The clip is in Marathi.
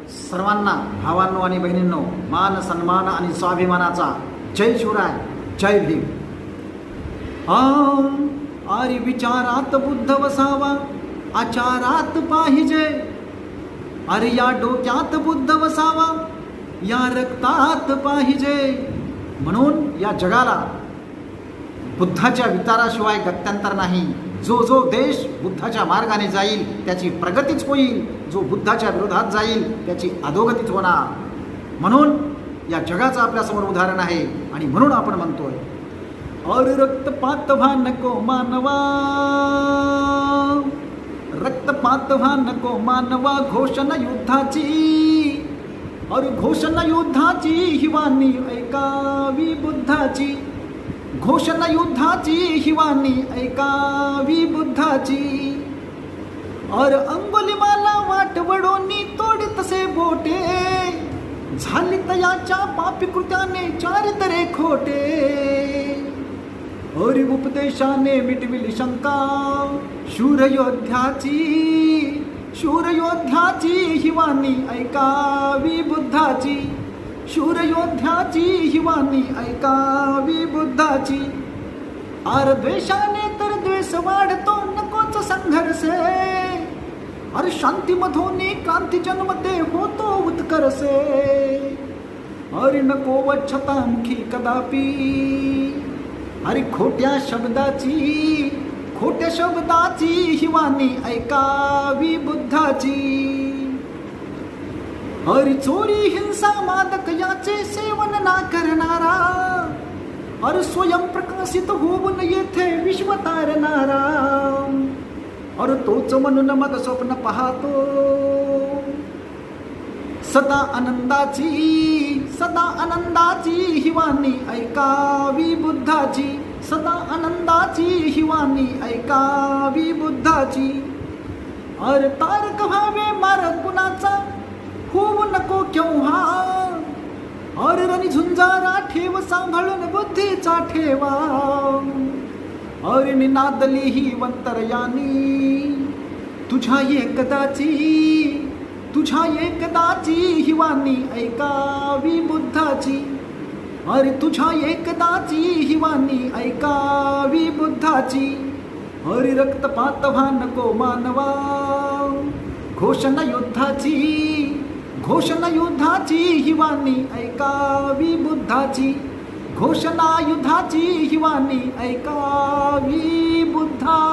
सर्वांना भावांनो आणि बहिणींनो मान सन्मान आणि स्वाभिमानाचा जय शिवराय, जय भीम. आरी विचारात बुद्ध वसावा, आचारात पाहिजे. अरे या डोक्यात बुद्ध वसावा, या रक्तात पाहिजे. म्हणून या जगाला बुद्धाच्या विचाराशिवाय गत्यंतर नाही. जो जो देश बुद्धाच्या मार्गाने जाईल त्याची प्रगतीच होईल, जो बुद्धाच्या विरोधात जाईल त्याची अधोगतीच होणार. म्हणून या जगाचं आपल्यासमोर उदाहरण आहे आणि म्हणून आपण म्हणतोय और रक्तपात व्हा नको मानवा, रक्तपात व्हा नको मानवा. घोषणा युद्धाची और घोषणा युद्धाची हिवानी ऐकावी बुद्धाची. घोषणा युद्धाची हिवानी ऐकावी बुद्धाची. और अंगुलिमाला वाट वडोनी तोडीतसे बोटे, झाली तयाच्या पापी कृत्याने चारित्रे खोटे. और उपदेशाने मिटविली शंका शूरयोद्ध्याची, शूरयोद्ध्याची हिवानी ऐकावी बुद्धाची. शूरयोद्ध्याची हिवानी ऐकावी बुद्धाची. आर द्वेषाने तर द्वेष वाढतो नकोच संघर्षे. अरे शांतीमधून क्रांती जन्मते होतो उत्कर्षे. अरे नको वच्छतामुखी कदापि, अरे खोट्या शब्दाची, खोट्या शब्दाची हिवानी ऐकावी बुद्धाची. अरे चोरी हिंसा मादक याचे सेवन ना करणारा, अरे स्वयं प्रकाशित होऊन येथे विश्व तारणारा. अरे तोच म्हणून मग स्वप्न पाहतो सदा आनंदाची, सदा आनंदाची हिवानी ऐकावी बुद्धाची. सदा आनंदाची हिवानी ऐकावी बुद्धाची. अरे तारक व्हावे मारक कुणाचा, होऊ नको केव्हा. और रणी झुंजारा ठेव सांभाळून बुद्धीचा ठेवा. और निनादली ही वंतरयानी तुझ्या एकदाची, तुझ्या एकदाची हिवानी ऐकावी बुद्धाची. अरे तुझ्या एकदाची हिवानी ऐकावी बुद्धाची. अरे रक्तपात व्हा नको मानवा, घोषणा युद्धाची, घोषणा युद्धाची हिवानी ऐकावी बुद्धाची. घोषणा युद्धाची हिवानी ऐकावी बुद्धाची.